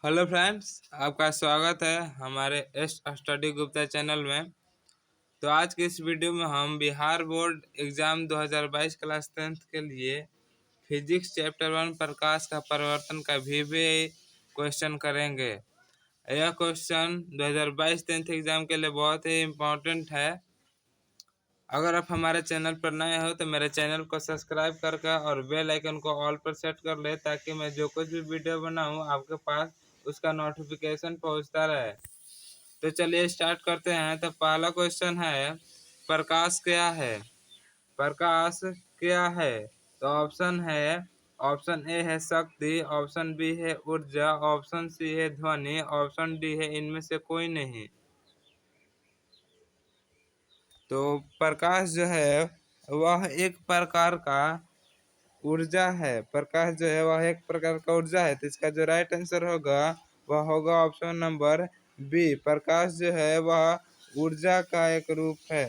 Hello friends, आपका स्वागत है हमारे एस स्टडी गुप्ता चैनल में। तो आज के इस वीडियो में हम Bihar board exam 2022 class 10th के लिए फिजिक्स चैप्टर 1 प्रकाश का परिवर्तन का भी क्वेश्चन करेंगे। यह क्वेश्चन 2022 10th एग्जाम के लिए बहुत ही इम्पोर्टेंट है। अगर आप हमारे चैनल पर नए हो तो मेरे चैनल को सब्सक्राइब करके और बेल आइकन को ऑल पर सेट कर ले, ताकि मैं जो कुछ भी वीडियो बनाऊं आपके पास उसका नोटिफिकेशन पहुंचता रहे। तो चलिए स्टार्ट करते हैं। तो पहला क्वेश्चन है, प्रकाश क्या है? प्रकाश क्या है? तो ऑप्शन ए है शक्ति, ऑप्शन बी है ऊर्जा, ऑप्शन सी है ध्वनि, ऑप्शन डी है इनमें से कोई नहीं। तो प्रकाश जो है वह एक प्रकार का ऊर्जा है। प्रकाश जो है वह एक प्रकार का ऊर्जा है। तो इसका जो राइट आंसर होगा वह होगा ऑप्शन नंबर बी। प्रकाश जो है वह ऊर्जा का एक रूप है।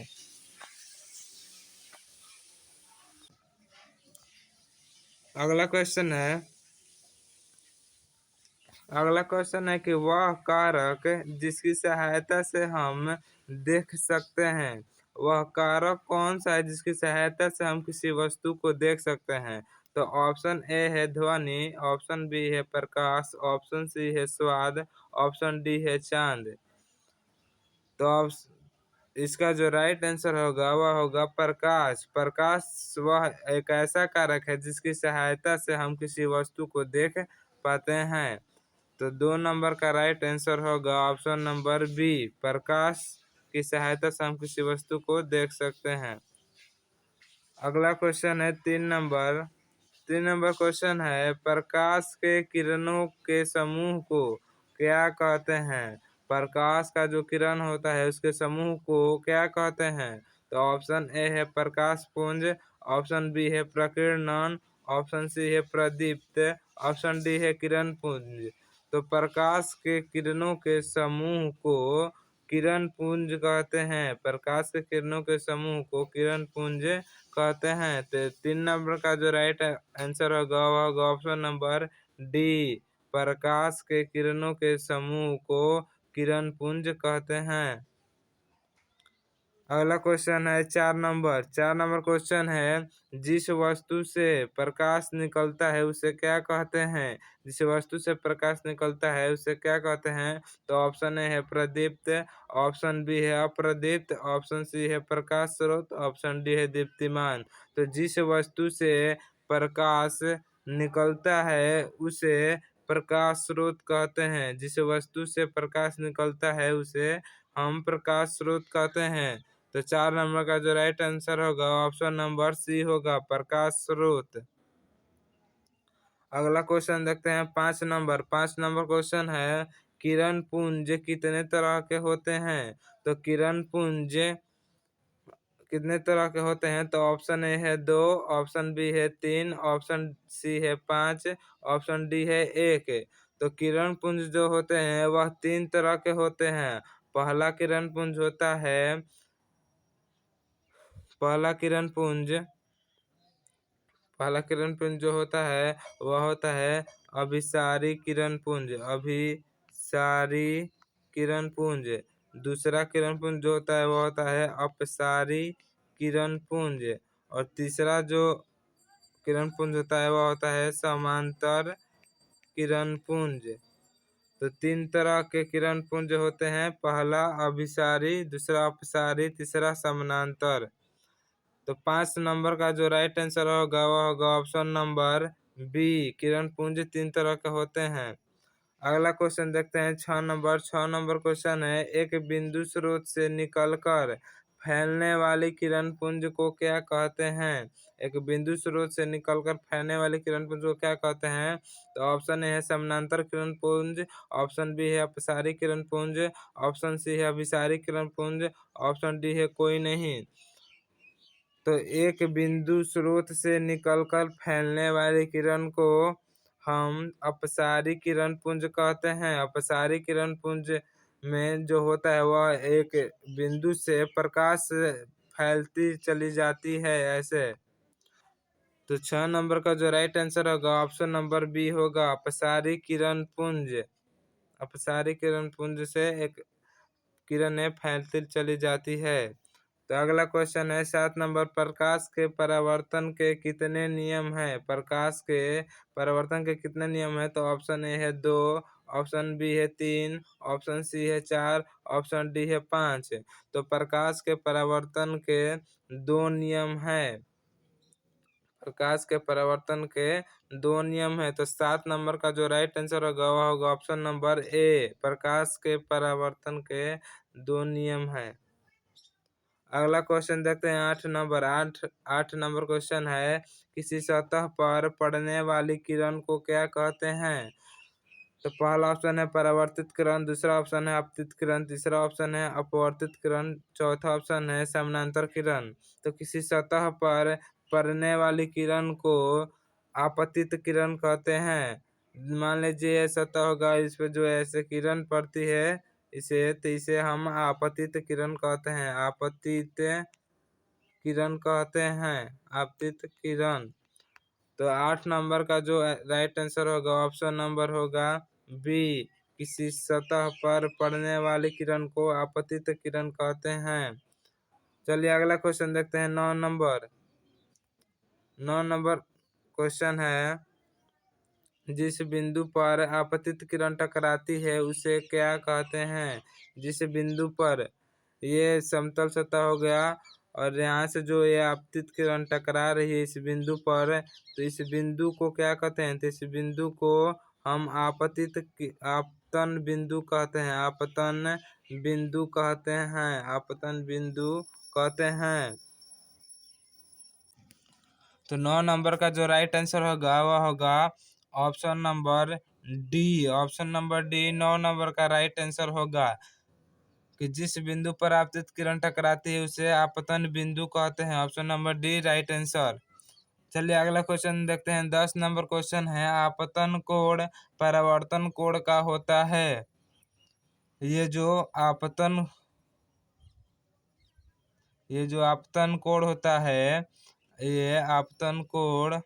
अगला क्वेश्चन है कि वह कारक जिसकी सहायता से हम देख सकते हैं, वह कारक कौन सा है जिसकी सहायता से हम किसी वस्तु को देख सकते हैं? तो ऑप्शन ए है ध्वनि, ऑप्शन बी है प्रकाश, ऑप्शन सी है स्वाद, ऑप्शन डी है चांद। तो इसका जो राइट आंसर होगा वह होगा प्रकाश। प्रकाश वह एक ऐसा कारक है जिसकी सहायता से हम किसी वस्तु को देख पाते हैं। तो 2 नंबर का राइट आंसर होगा ऑप्शन नंबर बी। प्रकाश की सहायता से हम किसी वस्तु को देख सकते हैं। अगला क्वेश्चन है 3 नंबर क्वेश्चन है, प्रकाश के किरणों के समूह को क्या कहते हैं? प्रकाश का जो किरण होता है उसके समूह को क्या कहते हैं? तो ऑप्शन ए है प्रकाश पुंज, ऑप्शन बी है प्रकीर्णन, ऑप्शन सी है प्रदीप्त, ऑप्शन डी है किरण पुंज। तो प्रकाश के किरणों के समूह को किरण पुंज कहते हैं। प्रकाश के किरणों के समूह को किरण पुंज कहते हैं। तो 3 नंबर का जो राइट आंसर होगा वह होगा ऑप्शन नंबर डी। प्रकाश के किरणों के समूह को किरण पुंज कहते हैं। अगला क्वेश्चन है 4 नंबर क्वेश्चन है, जिस वस्तु से प्रकाश निकलता है उसे क्या कहते हैं? जिस वस्तु से प्रकाश निकलता है उसे क्या कहते हैं? तो ऑप्शन ए है प्रदीप्त, ऑप्शन बी है अप्रदीप्त, ऑप्शन सी है प्रकाश स्रोत, ऑप्शन डी है दीप्तिमान। तो जिस वस्तु से प्रकाश निकलता है उसे प्रकाश स्रोत कहते हैं। जिस वस्तु से प्रकाश निकलता है उसे हम प्रकाश स्रोत कहते हैं। तो 4 नंबर का जो राइट आंसर होगा ऑप्शन नंबर सी होगा, प्रकाश स्रोत। अगला क्वेश्चन देखते हैं 5 नंबर क्वेश्चन है, किरण पुंज कितने तरह के होते हैं? तो किरण पुंज कितने तरह के होते हैं? तो ऑप्शन ए है 2, ऑप्शन बी है 3, ऑप्शन सी है 5, ऑप्शन डी है 1। तो किरण पुंज जो होते हैं वह 3 तरह के होते हैं। पहला किरण पुंज होता है पहला किरण पुंज पहला किरण पुंज जो होता है वह होता है अभिसारी किरण पुंज। अभिसारी किरण पुंज। दूसरा किरण पुंज जो होता है वह होता है अपसारी किरण पुंज। और तीसरा जो किरण पुंज होता है वह होता है समांतर किरण पुंज। तो 3 तरह के किरण पुंज होते हैं, पहला अभिसारी, दूसरा अपसारी, तीसरा समानांतर। तो 5 नंबर का जो राइट आंसर होगा वह होगा ऑप्शन नंबर बी। किरण पुंज 3 तरह के होते हैं। अगला क्वेश्चन देखते हैं 6 नंबर क्वेश्चन है, एक बिंदु स्रोत से निकलकर फैलने वाली किरण पुंज को क्या कहते हैं? एक बिंदु स्रोत से निकलकर फैलने वाली किरण पुंज को क्या कहते हैं? तो ऑप्शन ए है समानांतर किरण पुंज, ऑप्शन बी है अपसारी किरण पुंज, ऑप्शन सी है अभिसारी किरण पुंज, ऑप्शन डी है कोई नहीं। तो एक बिंदु स्रोत से निकलकर फैलने वाली किरण को हम अपसारी किरण पुंज कहते हैं। अपसारी किरण पुंज में जो होता है वह एक बिंदु से प्रकाश फैलती चली जाती है ऐसे। तो 6 नंबर का जो राइट आंसर होगा ऑप्शन नंबर बी होगा, अपसारी किरण पुंज। अपसारी किरण पुंज से एक किरणें फैलती चली जाती है। तो अगला क्वेश्चन है 7 नंबर, प्रकाश के परावर्तन के कितने नियम हैं? प्रकाश के परावर्तन के कितने नियम हैं? तो ऑप्शन ए है 2, ऑप्शन बी है 3, ऑप्शन सी है 4, ऑप्शन डी है 5। तो प्रकाश के परावर्तन के 2 नियम हैं। प्रकाश के परावर्तन के 2 नियम है। तो 7 नंबर का जो राइट आंसर होगा वह होगा ऑप्शन नंबर ए, प्रकाश के परावर्तन के 2 नियम है। अगला क्वेश्चन देखते हैं 8 नंबर। आठ नंबर क्वेश्चन है, किसी सतह पर पड़ने वाली किरण को क्या कहते हैं? तो पहला ऑप्शन है परावर्तित किरण, दूसरा ऑप्शन है आपतित किरण, तीसरा ऑप्शन है अपवर्तित किरण, चौथा ऑप्शन है समानांतर किरण। तो किसी सतह पर पड़ने वाली किरण को आपतित किरण कहते हैं। मान लीजिए सतह होगा, इस पे जो ऐसे किरण पड़ती है इसे हम आपतित किरण कहते हैं। आपतित किरण कहते हैं, आपतित किरण। तो 8 नंबर का जो राइट आंसर होगा ऑप्शन नंबर होगा बी, किसी सतह पर पड़ने वाली किरण को आपतित किरण कहते हैं। चलिए अगला क्वेश्चन देखते हैं 9 नंबर। 9 नंबर क्वेश्चन है, जिस बिंदु पर आपतित किरण टकराती है उसे क्या कहते हैं? जिस बिंदु पर ये समतल सतह हो गया और यहाँ से जो ये आपतित किरण टकरा रही है इस बिंदु पर, तो इस बिंदु को क्या कहते हैं? तो इस बिंदु को हम आपतन बिंदु कहते हैं। आपतन बिंदु कहते हैं। आपतन बिंदु कहते हैं। तो 9 नंबर का जो राइट आंसर होगा वह होगा option number D. Option number D 9 number का राइट आंसर होगा कि जिस बिंदु पर आपतित किरण टकराती है उसे आपतन बिंदु कहते हैं। Option number D right answer. चलिए अगला क्वेश्चन देखते हैं 10 नंबर क्वेश्चन है, आपतन कोण परावर्तन कोण का होता है। ये जो आपतन कोण होता है, ये आपतन कोण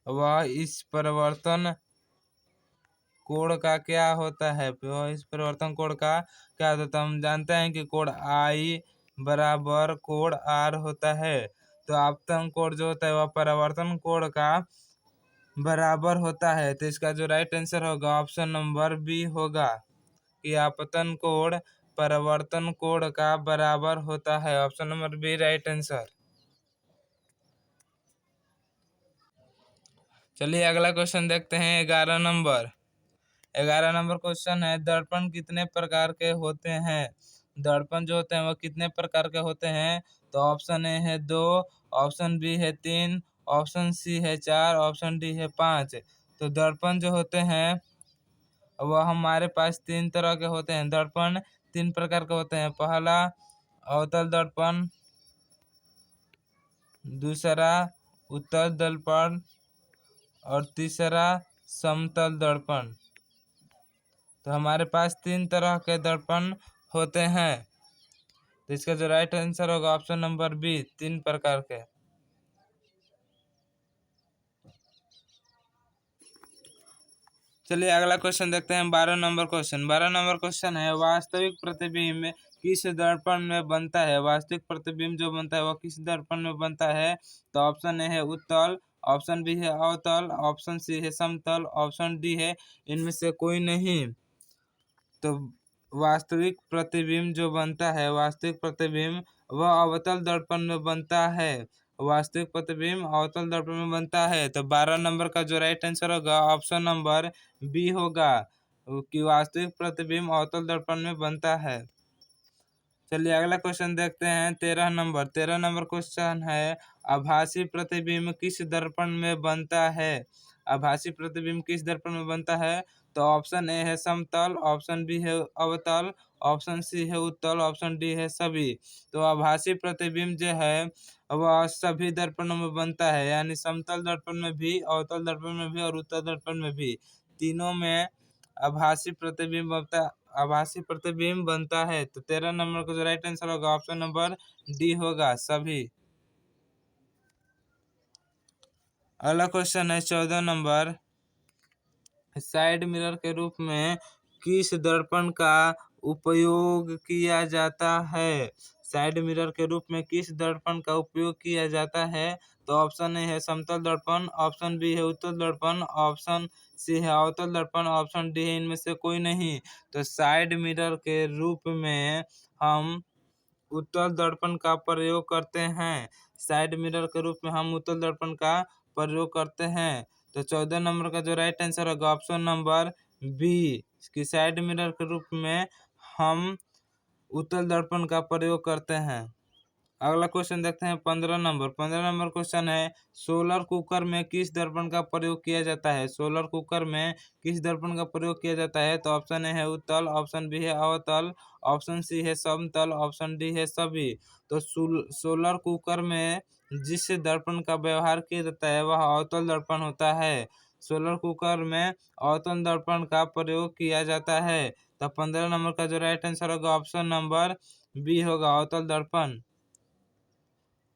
वह इस परिवर्तन कोण का क्या होता है? वह इस परिवर्तन कोण का क्या होता है? हम जानते हैं कि कोण आई बराबर कोण आर होता है। तो आपतन कोण जो होता है वह परिवर्तन कोण का बराबर होता है। तो इसका जो राइट आंसर होगा ऑप्शन नंबर बी होगा कि आपतन कोण परिवर्तन कोण का बराबर होता है। Option number B right answer. चलिए अगला क्वेश्चन देखते हैं 11 नंबर। 11 नंबर क्वेश्चन है, दर्पण कितने प्रकार के होते हैं? दर्पण जो होते हैं वो कितने प्रकार के होते हैं? तो ऑप्शन ए है 2, ऑप्शन बी है 3, ऑप्शन सी है 4, ऑप्शन डी है 5। तो दर्पण जो होते हैं वह हमारे पास 3 तरह के होते हैं। दर्पण 3 प्रकार के होते हैं। पहला अवतल दर्पण, दूसरा उत्तल दर्पण और तीसरा समतल दर्पण। तो हमारे पास 3 तरह के दर्पण होते हैं। तो इसका जो राइट आंसर होगा ऑप्शन नंबर बी, 3 प्रकार के। चलिए अगला क्वेश्चन देखते हैं 12 नंबर क्वेश्चन। 12 नंबर क्वेश्चन है, वास्तविक प्रतिबिंब किस दर्पण में बनता है? वास्तविक प्रतिबिंब जो बनता है वह किस दर्पण में बनता है? तो ऑप्शन ए है उत्तल, ऑप्शन बी है अवतल, ऑप्शन सी है समतल, ऑप्शन डी है इनमें से कोई नहीं। तो वास्तविक प्रतिबिंब जो बनता है, वास्तविक प्रतिबिंब वह अवतल दर्पण में बनता है। वास्तविक प्रतिबिंब अवतल दर्पण में बनता है। तो 12 नंबर का जो राइट आंसर होगा ऑप्शन नंबर बी होगा कि वास्तविक प्रतिबिंब अवतल दर्पण में बनता है। चलिए अगला क्वेश्चन देखते हैं 13 नंबर। 13 नंबर क्वेश्चन है, आभासी प्रतिबिंब किस दर्पण में बनता है? आभासी प्रतिबिंब किस दर्पण में बनता है? तो ऑप्शन ए है समतल, ऑप्शन बी है अवतल, ऑप्शन सी है उत्तल, ऑप्शन डी है सभी। तो आभासी प्रतिबिंब जो है वह सभी दर्पणों में बनता है, यानी समतल दर्पण में भी, अवतल दर्पण में भी और उत्तल दर्पण में भी, तीनों में आभासी प्रतिबिंब बनता है। तो 13 नंबर का जो राइट आंसर होगा ऑप्शन नंबर डी होगा सभी। अगला क्वेश्चन है 14 नंबर। साइड मिरर के रूप में किस दर्पण का उपयोग किया जाता है? साइड मिरर के रूप में किस दर्पण का उपयोग किया जाता है? तो ऑप्शन ए है समतल दर्पण, ऑप्शन बी है उत्तल दर्पण, ऑप्शन सी है अवतल दर्पण, ऑप्शन डी है इनमें से कोई नहीं। तो साइड मिरर के रूप में हम उत्तल दर्पण का प्रयोग करते हैं। साइड मिरर के रूप में हम उत्तल दर्पण का प्रयोग करते हैं। तो 14 नंबर का जो राइट आंसर होगा ऑप्शन नंबर बी की साइड मिरर के रूप में हम उत्तल दर्पण का प्रयोग करते हैं। अगला क्वेश्चन देखते हैं 15 नंबर क्वेश्चन है सोलर कुकर में किस दर्पण का प्रयोग किया जाता है? सोलर कुकर में किस दर्पण का प्रयोग किया जाता है? तो ऑप्शन ए है उत्तल, ऑप्शन बी है अवतल, ऑप्शन सी है समतल, ऑप्शन डी है सभी। तो सोलर कुकर में जिस दर्पण का व्यवहार किया जाता है वह अवतल दर्पण होता है। सोलर कुकर में अवतल दर्पण का प्रयोग किया जाता है। तो 15 नंबर का जो राइट आंसर होगा ऑप्शन नंबर बी होगा अवतल दर्पण।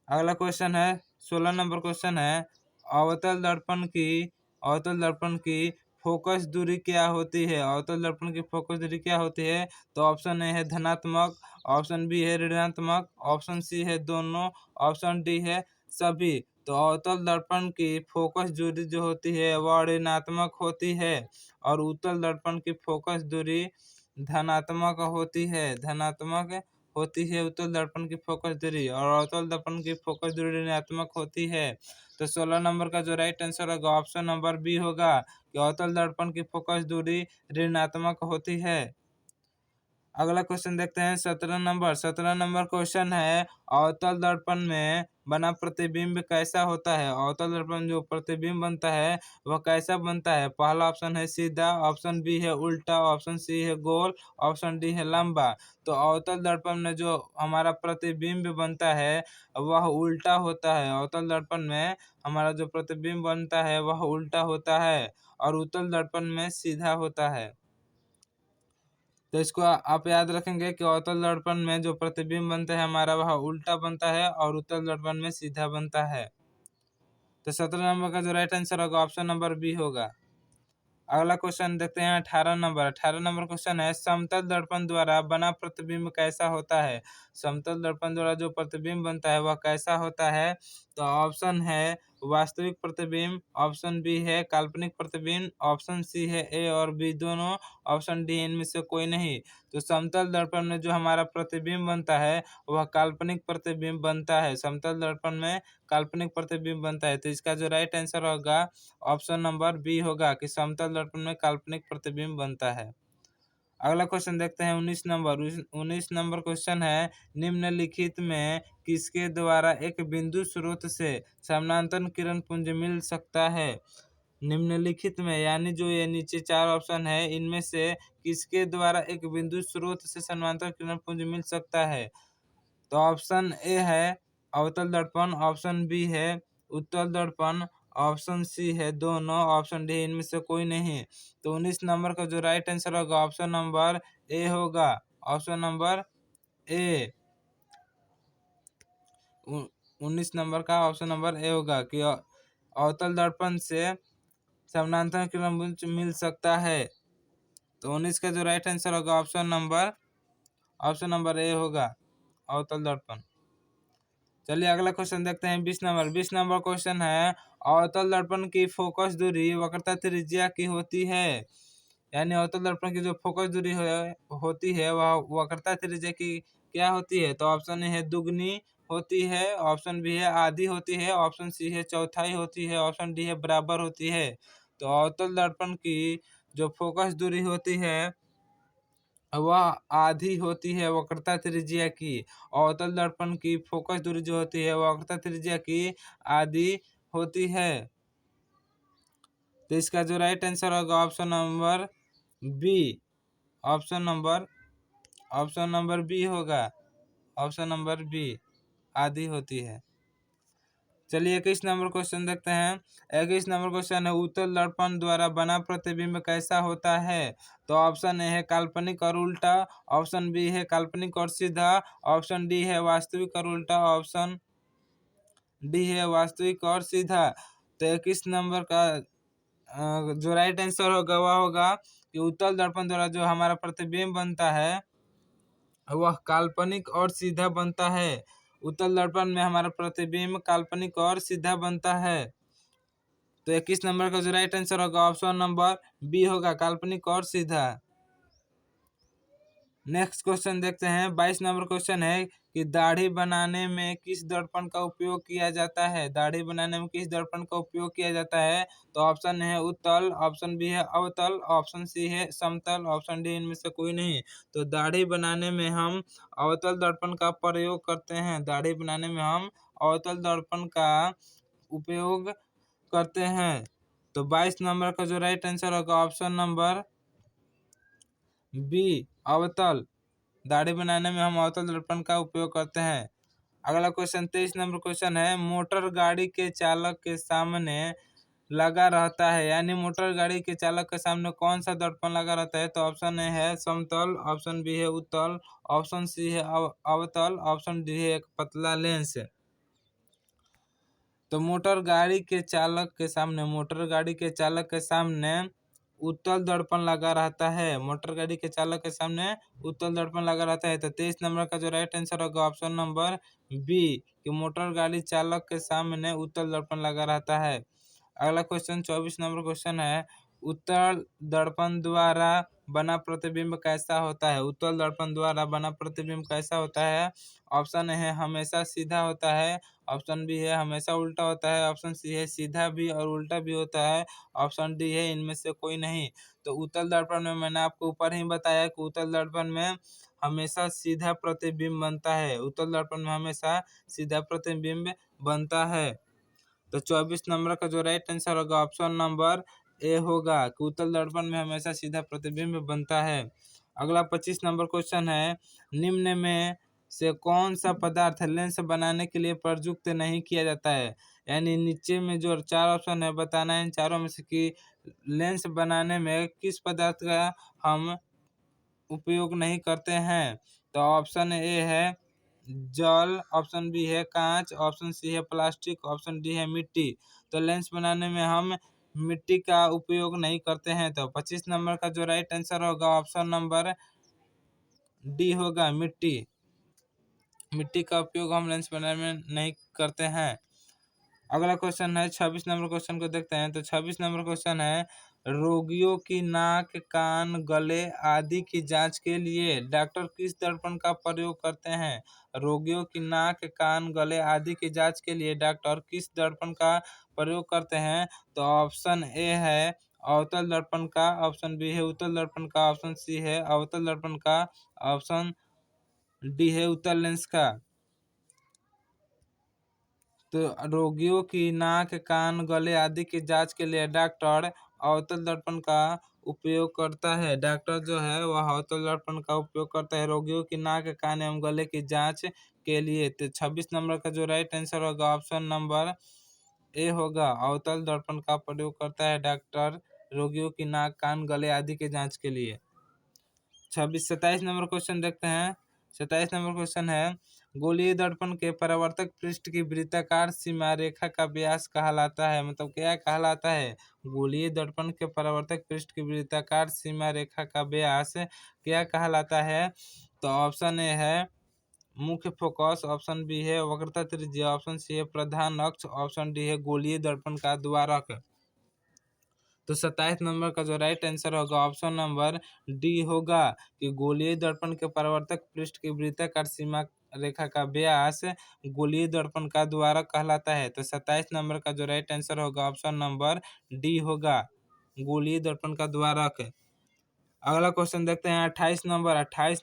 अगला क्वेश्चन है 16 नंबर क्वेश्चन है अवतल दर्पण की फोकस दूरी क्या होती है? अवतल दर्पण की फोकस दूरी क्या होती है? तो ऑप्शन ए है धनात्मक, ऑप्शन बी है ऋणात्मक, ऑप्शन सी है दोनों, ऑप्शन डी है सभी। तो अवतल दर्पण की फोकस दूरी जो होती है वह ऋणात्मक होती है और उत्तल दर्पण की फोकस दूरी धनात्मक होती है उत्तल दर्पण की फोकस दूरी और अवतल दर्पण की फोकस दूरी ऋणात्मक होती है। तो 16 नंबर का जो राइट आंसर होगा ऑप्शन नंबर बी होगा कि अवतल दर्पण की फोकस दूरी ऋणात्मक होती है। अगला क्वेश्चन देखते हैं 17 नंबर क्वेश्चन है अवतल दर्पण में बना प्रतिबिंब कैसा होता है? अवतल दर्पण जो प्रतिबिंब बनता है वह कैसा बनता है? पहला ऑप्शन है सीधा, ऑप्शन बी है उल्टा, ऑप्शन सी है गोल, ऑप्शन डी है लंबा। तो अवतल दर्पण में जो हमारा प्रतिबिंब बनता है वह उल्टा होता है। अवतल दर्पण में हमारा जो प्रतिबिंब बनता है वह उल्टा होता है और उत्तल दर्पण में सीधा होता है। तो इसको आप याद रखेंगे कि अवतल दर्पण में जो प्रतिबिंब बनता है हमारा वह उल्टा बनता है और उत्तल दर्पण में सीधा बनता है। तो 17 नंबर का जो राइट आंसर होगा ऑप्शन नंबर बी होगा। अगला क्वेश्चन देखते हैं 18 नंबर क्वेश्चन है समतल दर्पण द्वारा बना प्रतिबिंब कैसा होता है? समतल दर्पण द्वारा जो प्रतिबिंब बनता है वह कैसा होता है? तो ऑप्शन है वास्तविक प्रतिबिंब, ऑप्शन बी है काल्पनिक प्रतिबिंब, ऑप्शन सी है ए और बी दोनों, ऑप्शन डी इनमें से कोई नहीं। तो समतल दर्पण में जो हमारा प्रतिबिंब बनता है वह काल्पनिक प्रतिबिंब बनता है। समतल दर्पण में काल्पनिक प्रतिबिंब बनता है। तो इसका जो राइट आंसर होगा ऑप्शन नंबर बी होगा कि समतल दर्पण में काल्पनिक प्रतिबिंब बनता है। अगला क्वेश्चन देखते हैं 19 नंबर क्वेश्चन है निम्नलिखित में किसके द्वारा एक बिंदु स्रोत से समानांतर किरण पुंज मिल सकता है? निम्नलिखित में यानी जो ये नीचे चार ऑप्शन है इनमें से किसके द्वारा एक बिंदु स्रोत से समानांतर किरण पुंज मिल सकता है? तो ऑप्शन ए है अवतल दर्पण, ऑप्शन बी है उत्तल दर्पण, ऑप्शन सी है दोनों, ऑप्शन डी इनमें से कोई नहीं। तो 19 नंबर का जो राइट आंसर होगा ऑप्शन नंबर ए होगा। ऑप्शन नंबर ए 19 नंबर का ऑप्शन नंबर ए होगा कि अवतल दर्पण से समानांतर किरण पुंज मिल सकता है। तो 19 का जो राइट आंसर होगा ऑप्शन नंबर ए होगा अवतल दर्पण। चलिए अगला क्वेश्चन देखते हैं 20 नंबर क्वेश्चन है अवतल दर्पण की फोकस दूरी वक्रता त्रिज्या की होती है। यानी अवतल दर्पण की जो फोकस दूरी होती है वह वक्रता त्रिज्या की क्या होती है? तो ऑप्शन ए है दुगनी होती है, ऑप्शन बी है आधी होती है, ऑप्शन सी है चौथाई होती है, ऑप्शन डी है बराबर होती है। तो अवतल दर्पण की जो फोकस दूरी होती है वह आधी होती है वक्रता त्रिज्या की। अवतल दर्पण की फोकस दूरी जो होती है वह वक्रता त्रिज्या की आधी होती है। तो इसका जो राइट आंसर होगा option number B option number option number B होगा। ऑप्शन नंबर बी आधी होती है। चलिए 21 नंबर क्वेश्चन देखते हैं 21 नंबर क्वेश्चन है उत्तल दर्पण द्वारा बना प्रतिबिंब कैसा होता है? तो ऑप्शन ए है काल्पनिक और उल्टा, ऑप्शन बी है काल्पनिक और सीधा, ऑप्शन डी है वास्तविक और उल्टा, ऑप्शन डी है वास्तविक और सीधा। तो 21 नंबर का जो राइट आंसर होगा वह होगा कि उत्तल दर्पण द्वारा जो हमारा प्रतिबिंब बनता है वह काल्पनिक और सीधा बनता है। उत्तल दर्पण में हमारा प्रतिबिंब काल्पनिक और सीधा बनता है। तो 21 नंबर का जो राइट आंसर होगा ऑप्शन नंबर बी होगा, काल्पनिक और सीधा। नेक्स्ट क्वेश्चन देखते हैं। 22 नंबर क्वेश्चन है कि दाढ़ी बनाने में किस दर्पण का उपयोग किया जाता है। दाढ़ी बनाने में किस दर्पण का उपयोग किया जाता है। तो ऑप्शन है उत्तल, ऑप्शन बी है अवतल, ऑप्शन सी है समतल, ऑप्शन डी इनमें से कोई नहीं। तो दाढ़ी बनाने में हम अवतल दर्पण का प्रयोग करते हैं। दाढ़ी बनाने में हम अवतल दर्पण का उपयोग करते हैं। तो 22 नंबर का जो राइट आंसर होगा ऑप्शन नंबर बी अवतल। दाढ़ी बनाने में हम अवतल दर्पण का उपयोग करते हैं। अगला क्वेश्चन 23 नंबर क्वेश्चन है, मोटर गाड़ी के चालक के सामने लगा रहता है, यानी मोटर गाड़ी के चालक के सामने कौन सा दर्पण लगा रहता है। तो ऑप्शन ए है समतल, ऑप्शन बी है उत्तल, ऑप्शन सी है अवतल, ऑप्शन डी है एक पतला लेंस। तो मोटर गाड़ी के चालक के सामने उत्तल दर्पण लगा रहता है। मोटर गाड़ी के चालक के सामने उत्तल दर्पण लगा रहता है। तो 23 नंबर का जो राइट आंसर होगा ऑप्शन नंबर बी कि मोटर गाड़ी चालक के सामने उत्तल दर्पण लगा रहता है। अगला क्वेश्चन 24 नंबर क्वेश्चन है, उत्तल दर्पण द्वारा बना प्रतिबिंब कैसा होता है। उत्तल दर्पण द्वारा बना प्रतिबिंब कैसा होता है। ऑप्शन है हमेशा सीधा होता है, ऑप्शन बी है हमेशा उल्टा होता है, ऑप्शन सी है सीधा भी और उल्टा भी होता है, ऑप्शन डी है इनमें से कोई नहीं। तो उत्तल दर्पण में मैंने आपको ऊपर ही बताया कि उत्तल दर्पण में हमेशा सीधा प्रतिबिंब बनता है। उत्तल दर्पण में हमेशा सीधा प्रतिबिंब बनता है। तो 24 नंबर का जो राइट आंसर होगा ऑप्शन नंबर ए होगा कि उत्तल दर्पण में हमेशा सीधा प्रतिबिंब बनता है। अगला 25 नंबर क्वेश्चन है, निम्न में से कौन सा पदार्थ लेंस बनाने के लिए प्रयुक्त नहीं किया जाता है। यानी नीचे में जो 4 ऑप्शन है बताना है इन चारों में से कि लेंस बनाने में किस पदार्थ का हम उपयोग नहीं करते हैं। तो ऑप्शन ए है जल, ऑप्शन बी है कांच, ऑप्शन सी है प्लास्टिक, ऑप्शन डी है मिट्टी। तो लेंस बनाने में हम मिट्टी का उपयोग नहीं करते हैं। तो 25 नंबर का जो राइट आंसर होगा ऑप्शन नंबर डी होगा मिट्टी। मिट्टी का उपयोग हम लेंस बनाने में नहीं करते हैं। अगला क्वेश्चन है 26 नंबर क्वेश्चन को देखते हैं। तो 26 नंबर क्वेश्चन है, रोगियों की नाक, कान, गले आदि की जांच के लिए डॉक्टर किस दर्पण का प्रयोग करते हैं। रोगियों की नाक, कान, गले आदि की जांच के लिए डॉक्टर किस दर्पण का प्रयोग करते हैं। तो ऑप्शन ए है अवतल दर्पण का, ऑप्शन बी है उत्तल दर्पण का, ऑप्शन सी है अवतल दर्पण का, ऑप्शन डी है उत्तल लेंस का। तो रोगियों की नाक, कान, गले आदि की जांच के लिए डॉक्टर अवतल दर्पण का उपयोग करता है। डॉक्टर जो है वह अवतल दर्पण का उपयोग करता है रोगियों की नाक, कान एवं गले की जांच के लिए। तो 26 नंबर का जो राइट आंसर होगा ऑप्शन नंबर ए होगा, अवतल दर्पण का प्रयोग करता है डॉक्टर रोगियों की नाक, कान, गले आदि की जांच के लिए। 27 नंबर क्वेश्चन देखते हैं। 27 नंबर क्वेश्चन है, गोलीय दर्पण के परावर्तक पृष्ठ की वृत्ताकार सीमा रेखा का व्यास कहलाता है। मतलब क्या कहलाता है। गोलीय दर्पण के परावर्तक पृष्ठ की वृत्ताकार सीमा रेखा का व्यास क्या कहलाता है। तो ऑप्शन ए है मुख्य फोकस, ऑप्शन बी है वक्रता त्रिज्या, ऑप्शन सी है प्रधान अक्ष, ऑप्शन डी है गोलीय दर्पण का द्वारक। तो 27 नंबर का जो राइट आंसर होगा ऑप्शन नंबर डी होगा कि गोलीय दर्पण के परावर्तक पृष्ठ की वृत्ताकार सीमा रेखा का व्यास गोलीय दर्पण का द्वारक कहलाता है। तो 27 नंबर का जो राइट आंसर होगा ऑप्शन नंबर डी होगा, गोलीय दर्पण का द्वारक। अगला क्वेश्चन देखते हैं 28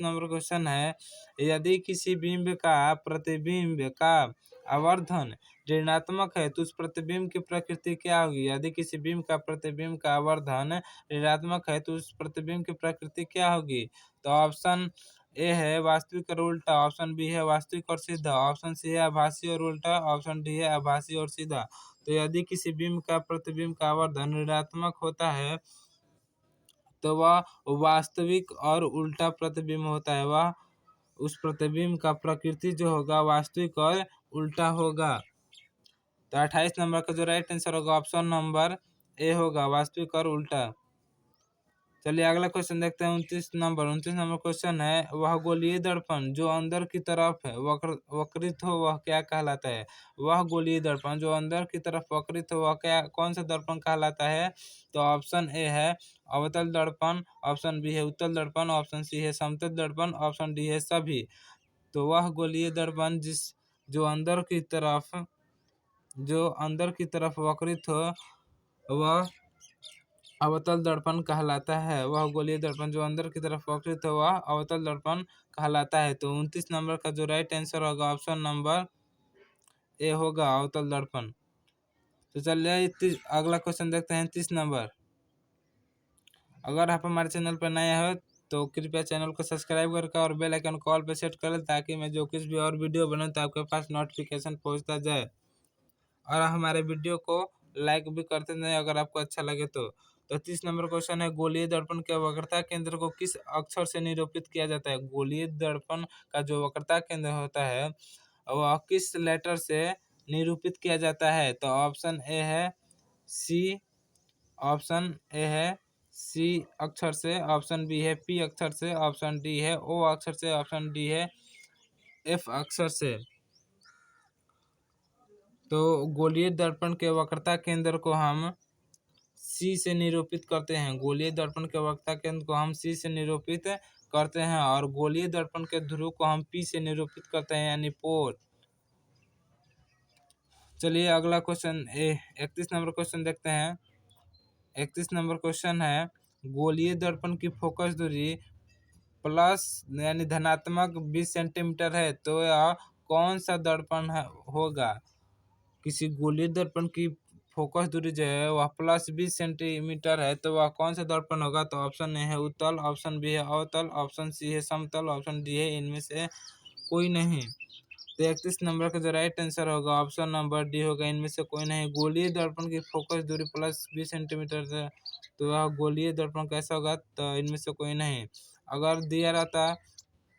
नंबर क्वेश्चन है, यदि किसी बिंब का प्रतिबिंब का आवर्धन ऋणात्मक है तो उस प्रतिबिंब की प्रकृति क्या होगी। यदि किसी बिंब का प्रतिबिंब का आवर्धन ऋणात्मक है तो उस प्रतिबिंब की प्रकृति क्या होगी। तो ऑप्शन ए है वास्तविक और उल्टा, ऑप्शन बी है वास्तविक और सीधा, ऑप्शन सी है आभासी और उल्टा, ऑप्शन डी है आभासी और सीधा। तो यदि किसी बिंब का प्रतिबिंब का आवर्धन ऋणात्मक होता है तो वह वास्तविक और उल्टा प्रतिबिंब होता है। वह उस प्रतिबिंब का प्रकृति जो होगा वास्तविक और उल्टा होगा। तो 28 नंबर का जो राइट आंसर होगा ऑप्शन नंबर ए होगा वास्तविक और उल्टा। चलिए अगला क्वेश्चन देखते हैं 29 नंबर क्वेश्चन है, वह गोलीय दर्पण जो अंदर की तरफ है वक्रित हो वह क्या कहलाता है। वह गोलीय दर्पण जो अंदर की तरफ वक्रित हो वह क्या कौन सा दर्पण कहलाता है। तो ऑप्शन ए है अवतल दर्पण, ऑप्शन बी है उत्तल दर्पण, ऑप्शन सी है समतल दर्पण, ऑप्शन डी है सभी। तो वह गोलीय दर्पण जो अंदर की तरफ वक्रित हो वह अवतल दर्पण कहलाता है। वह गोलीय दर्पण जो अंदर की तरफ वक्रित हो वह अवतल दर्पण कहलाता है। तो 29 नंबर का जो राइट आंसर होगा ऑप्शन नंबर ए होगा अवतल दर्पण। तो चलिए अगला क्वेश्चन देखते हैं 30 नंबर। अगर आप हमारे चैनल पर नए हो तो कृपया चैनल को सब्सक्राइब करके और बेल आइकन कॉल पर सेट कर लें ताकि मैं जो कुछ भी और वीडियो बनाऊं तो आपके पास नोटिफिकेशन पहुंचता जाए। और हमारे वीडियो को लाइक भी करते जाएं अगर आपको अच्छा लगे तो। 30 नंबर क्वेश्चन है, गोलीय दर्पण के वक्रता केंद्र को किस अक्षर से निरूपित किया जाता है। गोलीय दर्पण का जो वक्रता केंद्र होता है वह किस लेटर से निरूपित किया जाता है। तो ऑप्शन ए है सी, ऑप्शन ए है सी अक्षर से, ऑप्शन बी है पी अक्षर से, ऑप्शन डी है ओ अक्षर से, ऑप्शन डी है एफ अक्षर से। तो गोलीय दर्पण के वक्रता केंद्र को हम सी से निरूपित करते हैं। गोलीय दर्पण के वक्रता केंद्र को हम सी से निरूपित करते हैं और गोलीय दर्पण के ध्रुव को हम पी से निरूपित करते हैं यानी पोल। चलिए अगला क्वेश्चन 31 नंबर क्वेश्चन देखते हैं। 31 नंबर क्वेश्चन है, गोलीय दर्पण की फोकस दूरी प्लस यानी धनात्मक 20 सेंटीमीटर है तो यह कौन सा दर्पण होगा। किसी गोलीय दर्पण की फोकस दूरी जो है वह प्लस 20 सेंटीमीटर है तो वह कौन सा दर्पण होगा। तो ऑप्शन ए है उत्तल, ऑप्शन बी है अवतल, ऑप्शन सी है समतल, ऑप्शन डी है इनमें से कोई नहीं। तो 31 नंबर का जो राइट आंसर होगा ऑप्शन नंबर डी होगा इनमें से कोई नहीं। गोलीय दर्पण की फोकस दूरी प्लस 20 सेंटीमीटर है तो वह गोलीय दर्पण कैसा होगा। तो इनमें से कोई नहीं। अगर दिया रहता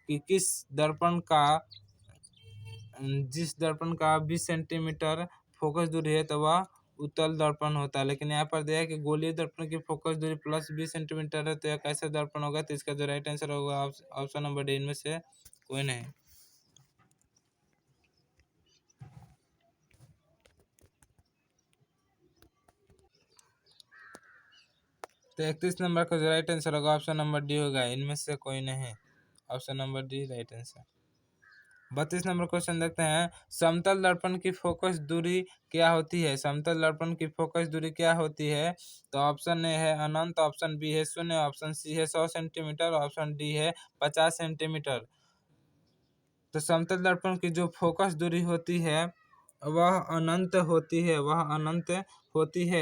कि जिस दर्पण का 20 सेंटीमीटर फोकस दूरी है तो वह उत्तल दर्पण होता है, लेकिन यहाँ पर दिया है कि गोलीय दर्पण की फोकस दूरी प्लस 20 सेंटीमीटर है तो यह कैसा दर्पण होगा। तो इसका जो राइट आंसर होगा ऑप्शन नंबर डी इनमें से कोई नहीं। तो 31 नंबर का जो राइट आंसर होगा ऑप्शन नंबर डी होगा इनमें से कोई नहीं। Option number D right answer. 32 number question देखते हैं, समतल दर्पण की फोकस दूरी क्या होती है। समतल दर्पण की फोकस दूरी क्या होती है। तो ऑप्शन ए है अनंत, ऑप्शन बी है शून्य, ऑप्शन सी है 100 सेंटीमीटर, ऑप्शन डी है 50 सेंटीमीटर। तो समतल दर्पण की जो फोकस दूरी होती है वह अनंत होती है,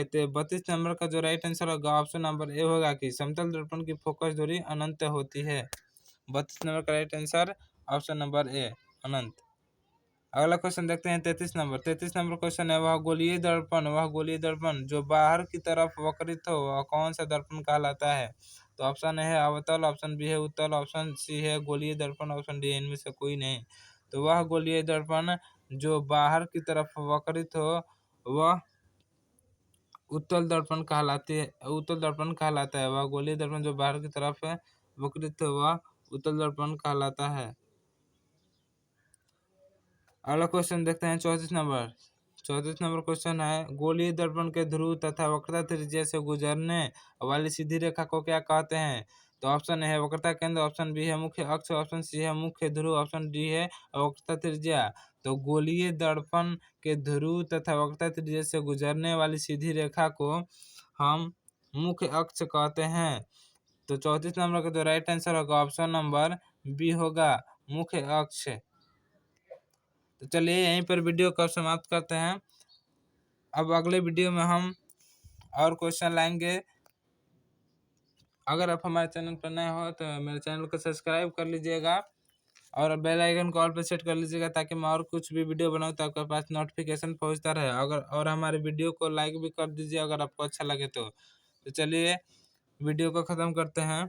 तो 32 नंबर का जो राइट आंसर होगा ऑप्शन नंबर ए होगा कि समतल दर्पण की फोकस दूरी अनंत होती है। 32 नंबर का right answer option number A अनंत। अगला क्वेश्चन देखते हैं 33 नंबर। 33 नंबर क्वेश्चन है, वह गोलीय दर्पण जो बाहर की तरफ वक्रित हो वह कौन सा दर्पण कहलाता है। तो ऑप्शन ए है अवतल, ऑप्शन बी है उत्तल, ऑप्शन सी है गोलीय दर्पण, ऑप्शन डी इनमें से कोई नहीं। तो वह गोलीय दर्पण जो बाहर की तरफ वक्रित हो वह उत्तल दर्पण कहलाता है। वह गोलीय दर्पण जो बाहर की तरफ वक्रित हो वह उत्तल दर्पण कहलाता है। अगला क्वेश्चन देखते हैं 34 नंबर क्वेश्चन है, गोलीय दर्पण के ध्रुव तथा वक्रता त्रिज्या से गुजरने वाली सीधी रेखा को क्या कहते हैं। तो ऑप्शन ए है वक्रता केंद्र, ऑप्शन बी है मुख्य अक्ष, ऑप्शन सी है मुख्य ध्रुव, ऑप्शन डी है वक्रता त्रिज्या। तो गोलीय दर्पण के ध्रुव तथा वक्रता त्रिज्या से गुजरने वाली सीधी रेखा को हम मुख्य अक्ष कहते हैं। तो 34 नंबर का जो राइट आंसर होगा ऑप्शन नंबर बी होगा मुख्य अक्ष। तो चलिए यहीं पर वीडियो को समाप्त करते हैं। अब अगले वीडियो में हम और क्वेश्चन लाएंगे। अगर आप हमारे चैनल पर नए हो तो मेरे चैनल को सब्सक्राइब कर लीजिएगा और बेल आइकन को ऑल पे सेट कर लीजिएगा ताकि मैं और कुछ भी वीडियो बनाऊँ तो आपके पास नोटिफिकेशन पहुंचता रहे। और हमारे वीडियो को लाइक भी कर दीजिए अगर आपको अच्छा लगे तो चलिए वीडियो को ख़त्म करते हैं।